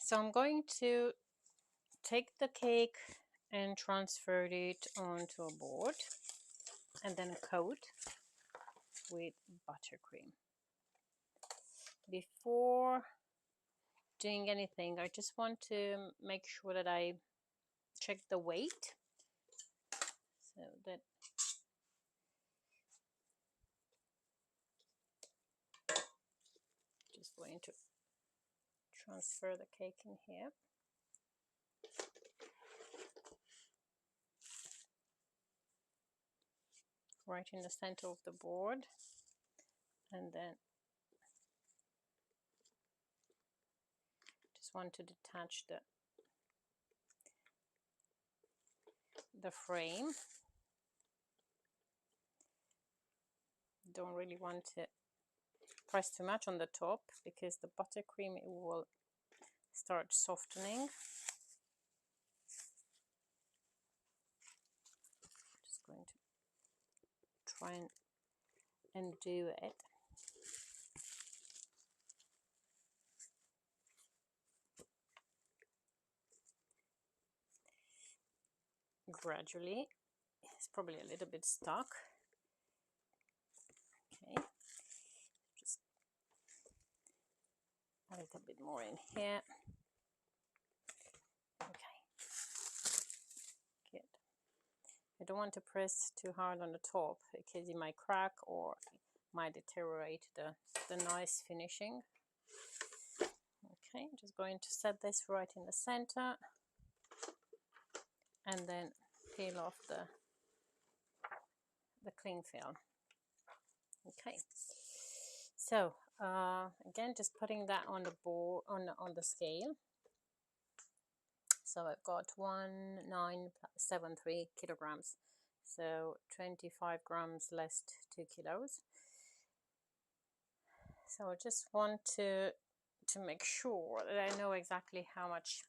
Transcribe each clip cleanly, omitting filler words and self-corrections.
So I'm going to take the cake and transfer it onto a board and then coat with buttercream. Before doing anything, I just want to make sure that I check the weight, so that just going to transfer the cake in here. Right in the center of the board, and then just want to detach the frame. Don't really want to press too much on the top because the buttercream, it will start softening. Just going to try and undo it. Gradually. It's probably a little bit stuck. Okay, just a little bit more in here. Okay, good. I don't want to press too hard on the top because it might crack or it might deteriorate the nice finishing. Okay, I'm just going to set this right in the center and then peel off the cling film. Okay, so again, just putting that on the board, on the scale. So I've got 1973 kilograms, so 25 grams less 2 kilos. So I just want to make sure that I know exactly how much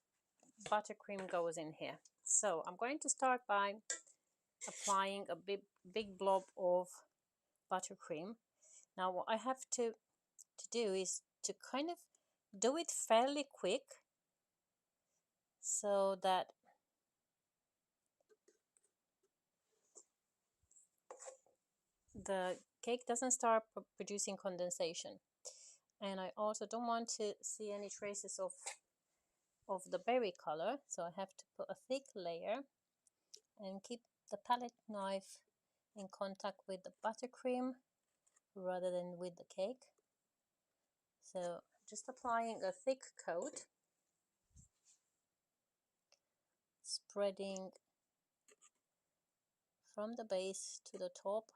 buttercream goes in here. So I'm going to start by applying a big blob of buttercream. Now what I have to do is to kind of do it fairly quick, so that the cake doesn't start producing condensation. And I also don't want to see any traces of the berry color, so I have to put a thick layer and keep the palette knife in contact with the buttercream rather than with the cake. So just applying a thick coat, spreading from the base to the top.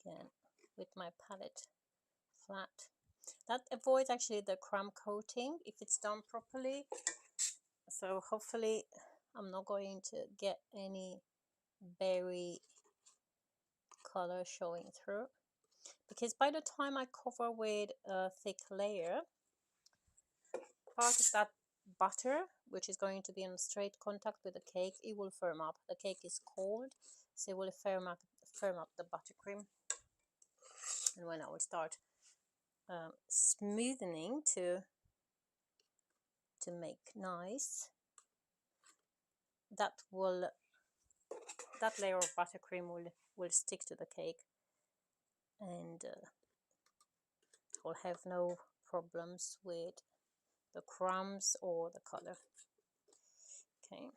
Again, with my palette flat. That avoids actually the crumb coating if it's done properly. So hopefully I'm not going to get any berry color showing through, because by the time I cover with a thick layer, part of that butter, which is going to be in straight contact with the cake, it will firm up. The cake is cold, so it will firm up the buttercream. And when I will start smoothing to make nice, that layer of buttercream will stick to the cake, and will have no problems with the crumbs or the color. Okay,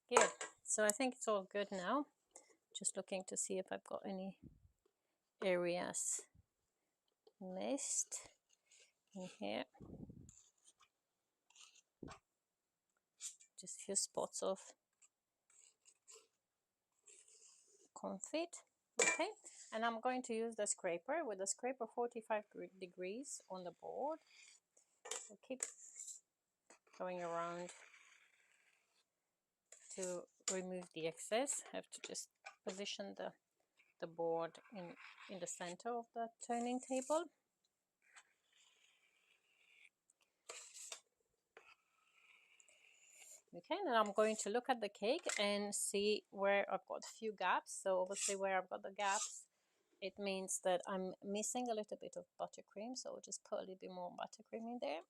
good. So I think it's all good now. Just looking to see if I've got any areas missed in here. Just a few spots of confit. Okay, and I'm going to use the scraper with the scraper 45 degrees on the board. So keep going around to remove the excess. I have to just position the board in the center of the turning table. Okay, then I'm going to look at the cake and see where I've got a few gaps. So obviously where I've got the gaps, it means that I'm missing a little bit of buttercream, so I'll just put a little bit more buttercream in there.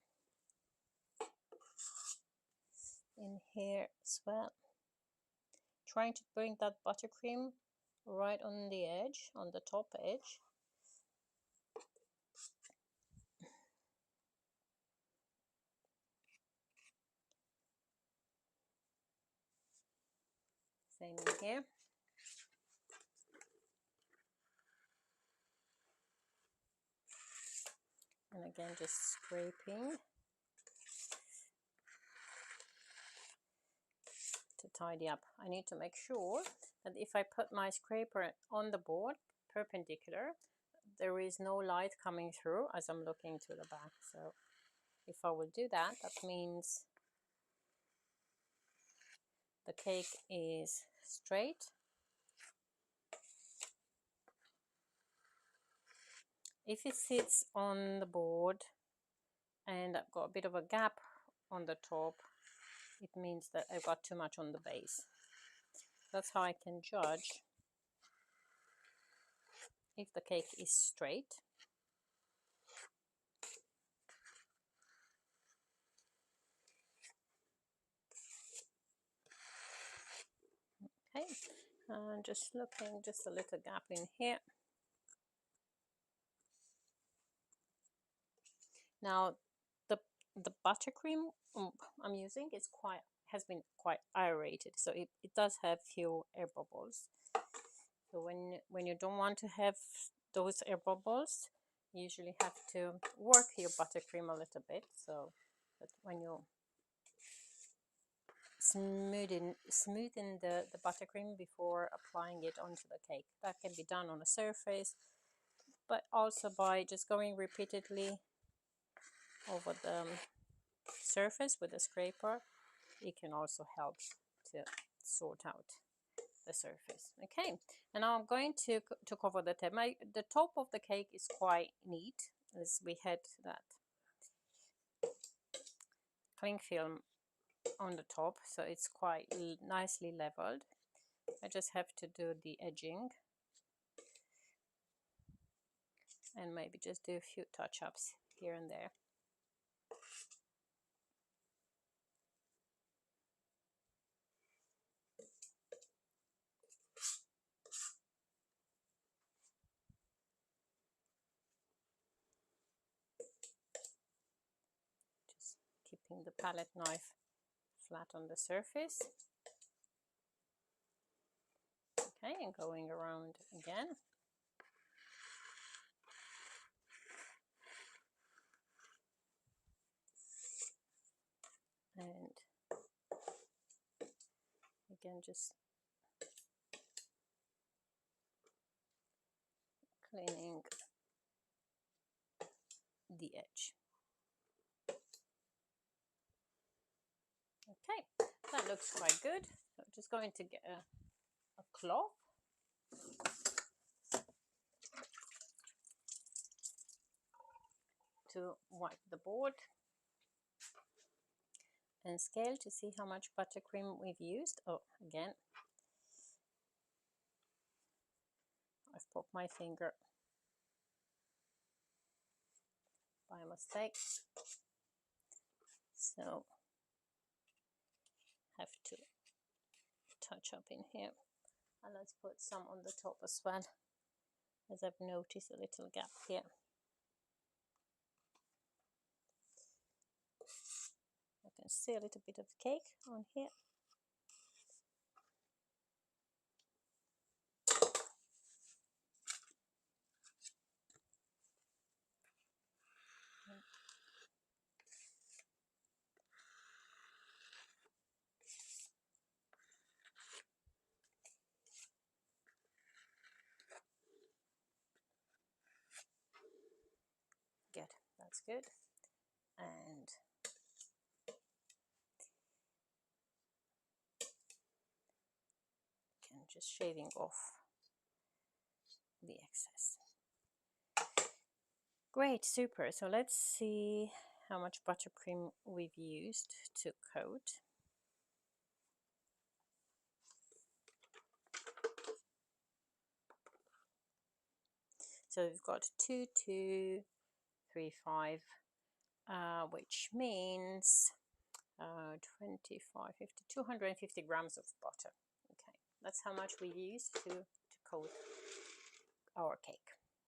In here as well. Trying to bring that buttercream right on the edge, on the top edge. Same in here. And again, just scraping to tidy up. I need to make sure that if I put my scraper on the board perpendicular, there is no light coming through as I'm looking to the back. So if I will do that, that means the cake is straight. If it sits on the board and I've got a bit of a gap on the top, it means that I've got too much on the base. That's how I can judge if the cake is straight. Okay, and just looking, just a little gap in here. Now the buttercream I'm using is has been quite aerated, so it does have few air bubbles. So when you don't want to have those air bubbles, you usually have to work your buttercream a little bit, so that when you smoothing the buttercream before applying it onto the cake. That can be done on a surface, but also by just going repeatedly over the surface with a scraper. It can also help to sort out the surface. Okay, and now I'm going to cover the top. The top of the cake is quite neat, as we had that cling film on the top, so it's quite nicely leveled. I just have to do the edging and maybe just do a few touch-ups here and there. Just keeping the palette knife flat on the surface. Okay, and going around again. And again, just cleaning the edge. Okay, that looks quite good. So I'm just going to get a cloth. To wipe the board and scale to see how much buttercream we've used. Oh, again, I've popped my finger by mistake, so have to touch up in here. And let's put some on the top as well, as I've noticed a little gap here. I can see a little bit of cake on here. Good, that's good. And again, just shaving off the excess. Great, super. So let's see how much buttercream we've used to coat. So we've got 2, 2, 3, 5, which means 25, 50, 250 grams of butter. Okay, that's how much we use to coat our cake.